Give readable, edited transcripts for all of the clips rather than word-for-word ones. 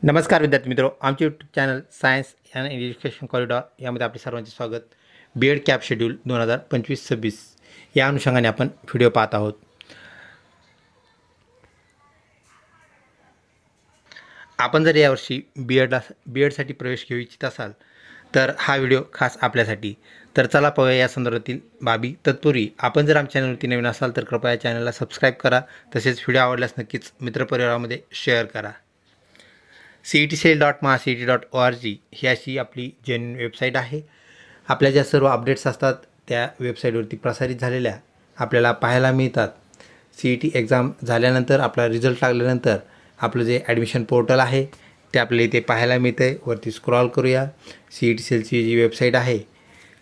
नमस्कार विद्यार्थी मित्रों, आमचे YouTube channel science and education corridor यामध्ये आपले सर्वांचे स्वागत। बीएड कॅप शेड्यूल 2025-26 या अनुषंगाने आपण व्हिडिओ पाहत आहोत। आपण जर यावर्षी बीएडसाठी प्रवेश घेऊ इच्छित असाल तर हा व्हिडिओ खास आपल्यासाठी। तर चला पाहूया या संदर्भातील बाबी। तत्पूर्वी आपण जर आमच्या चॅनलवरती नवीन असाल तर कृपया या चॅनलला सबस्क्राईब करा, तसेच व्हिडिओ आवडल्यास नक्कीच मित्रपरिवारामध्ये शेअर करा। cetcell.mahacet.org ही अशी आपली जेन्युइन वेबसाईट आहे। आपल्या ज्या सर्व अपडेट्स असतात त्या वेबसाईटवरती प्रसारित झालेल्या आपल्याला पाहायला मिळतात। CET एक्झाम झाल्यानंतर आपला रिझल्ट लागल्यानंतर आपलं जे ॲडमिशन पोर्टल आहे ते आपल्याला इथे पाहायला मिळते। वरती स्क्रॉल करूया। cetcellची जी वेबसाईट आहे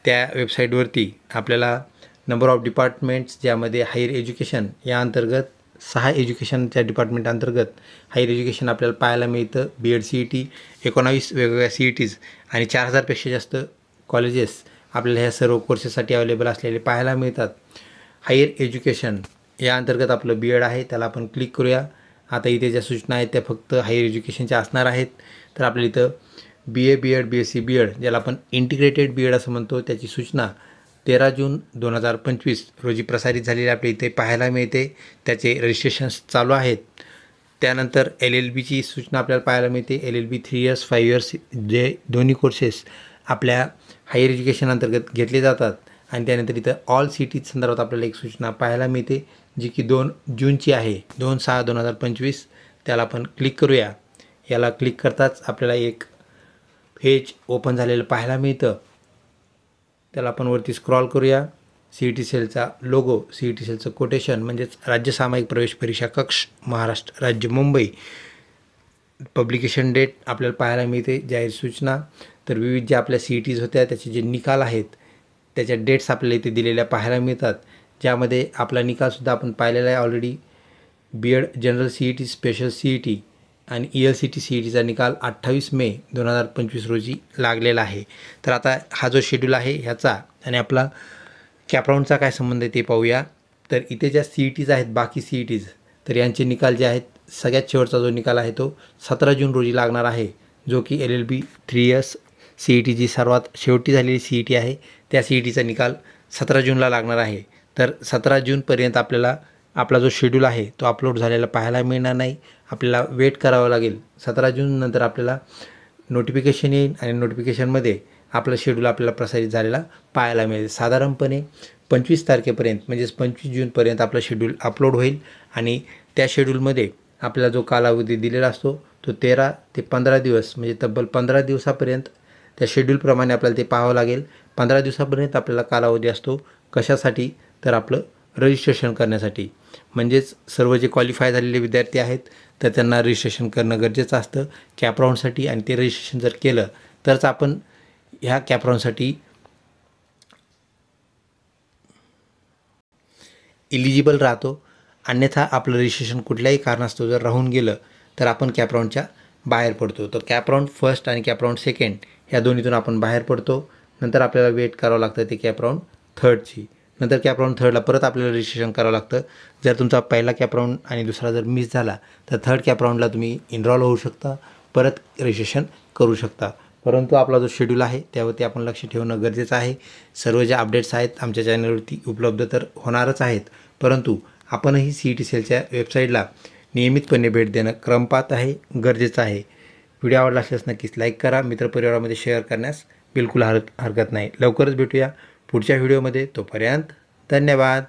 त्या वेबसाईटवरती आपल्याला नंबर ऑफ डिपार्टमेंट्स ज्यामध्ये हायर एज्युकेशन या अंतर्गत 6 एज्युकेशनच्या डिपार्टमेंट अंतर्गत हायर एज्युकेशन आपल्याला पाहायला मिळतं। BEd CET 19 वेगवेगळ्या CETs आणि 4000 पेक्षा जास्त कॉलेजेस आपल्याला ह्या सर्व कोर्सेससाठी अवेलेबल असलेले पाहायला मिळतात। हायर एज्युकेशन या अंतर्गत आपलं BEd आहे, त्याला आपण क्लिक करूया। आता इथे ज्या सूचना आहेत त्या फक्त हायर एज्युकेशनच्या असणार आहेत। तर आपल्याला इथं BA BEd BSc BEd ज्याला आपण इंटिग्रेटेड BEd असं म्हणतो त्याची सूचना 13 जून 2025 रोजी प्रसारित झालेली आपल्या इथे पाहायला मिळते। त्याचे रजिस्ट्रेशन्स चालू आहेत। त्यानंतर LLBची सूचना आपल्याला पाहायला मिळते। LLB 3 इयर्स 5 इयर्स जे दोन्ही कोर्सेस आपल्या हायर एज्युकेशन अंतर्गत घेतले जातात। आणि त्यानंतर इथं ऑल CET संदर्भात आपल्याला एक सूचना पाहायला मिळते जी की 2 जूनची आहे, 2/6/2025। त्याला आपण क्लिक करूया। याला क्लिक करताच आपल्याला एक पेज ओपन झालेलं पाहायला मिळतं। त्याला आपण वरती स्क्रॉल करूया। CETcellचा लोगो, CETcellचं कोटेशन म्हणजेच राज्य सामायिक प्रवेश परीक्षा कक्ष महाराष्ट्र राज्य मुंबई, पब्लिकेशन डेट आपल्याला पाहायला मिळते, जाहीर सूचना। तर विविध ज्या आपल्या CETs होत्या त्याचे जे निकाल आहेत त्याच्या डेट्स आपल्याला इथे दिलेल्या पाहायला मिळतात। ज्यामध्ये आपला निकालसुद्धा आपण पाहिलेला आहे already. BEd general CET, special CET आणि ELCT CETचा निकाल 28 मे 2025 रोजी लागलेला आहे। तर आता हा जो शेड्यूल आहे ह्याचा आणि आपला कॅपराऊंडचा काय संबंध आहे ते पाहूया। तर इथे ज्या CETs आहेत बाकी CETs तर यांचे निकाल जे आहेत सगळ्यात शेवटचा जो निकाल आहे तो 17 जून रोजी लागणार आहे, जो की LLB 3 इयर्स CET जी सर्वात शेवटी झालेली CET आहे त्या CETचा निकाल 17 जूनला लागणार आहे। तर 17 जूनपर्यंत आपल्याला आपला जो शेड्यूल आहे तो अपलोड झालेला पाहायला मिळणार नाही, आपल्याला वेट करावं लागेल। 17 जून नंतर आपल्याला नोटिफिकेशन येईल आणि नोटिफिकेशनमध्ये आपलं शेड्यूल आपल्याला प्रसारित झालेला पाहायला मिळेल। साधारणपणे 25 तारखेपर्यंत म्हणजेच 25 जूनपर्यंत आपलं शेड्यूल अपलोड होईल आणि त्या शेड्यूलमध्ये आपल्याला जो कालावधी दिलेला असतो तो 13 ते 15 दिवस म्हणजे तब्बल 15 दिवसापर्यंत त्या शेड्यूलप्रमाणे आपल्याला ते पाहावं लागेल। 15 दिवसापर्यंत आपल्याला कालावधी असतो कशासाठी, तर आपलं रजिस्ट्रेशन करण्यासाठी। म्हणजेच सर्व जे क्वालिफाय झालेले विद्यार्थी आहेत तर त्यांना रजिस्ट्रेशन करणं गरजेचं असतं कॅपराऊंडसाठी। आणि ते रजिस्ट्रेशन जर केलं तरच आपण ह्या कॅपराऊंडसाठी इलिजिबल राहतो, अन्यथा आपलं रजिस्ट्रेशन कुठल्याही कारणास्तव जर राहून गेलं तर आपण कॅपराऊंडच्या बाहेर पडतो। तर कॅपराऊंड फर्स्ट आणि कॅपराऊंड सेकंड ह्या दोन्हीतून आपण बाहेर पडतो। नंतर आपल्याला वेट करावं लागतं ते कॅपराऊंड थर्डची। नंतर कॅपराऊंड थर्डला परत आपल्याला रजिस्ट्रेशन करावं लागतं। जर तुमचा पहिला कॅपराऊंड आणि दुसरा जर मिस झाला तर थर्ड कॅपराऊंडला तुम्ही इनरोल होऊ शकता, परत रजिस्ट्रेशन करू शकता। परंतु आपला जो शेड्यूल आहे त्यावरती आपण लक्ष ठेवणं गरजेचं आहे। सर्व ज्या अपडेट्स आहेत आमच्या चॅनलवरती उपलब्ध तर होणारच आहेत, परंतु आपणही CETcellच्या वेबसाईटला नियमितपणे भेट देणं क्रमपात आहे, गरजेचं आहे। व्हिडिओ आवडला असल्यास नक्कीच लाईक करा, मित्रपरिवारामध्ये शेअर करण्यास बिलकुल हरकत नाही। लवकरच भेटूया पुढच्या व्हिडिओमध्ये, तोपर्यंत धन्यवाद।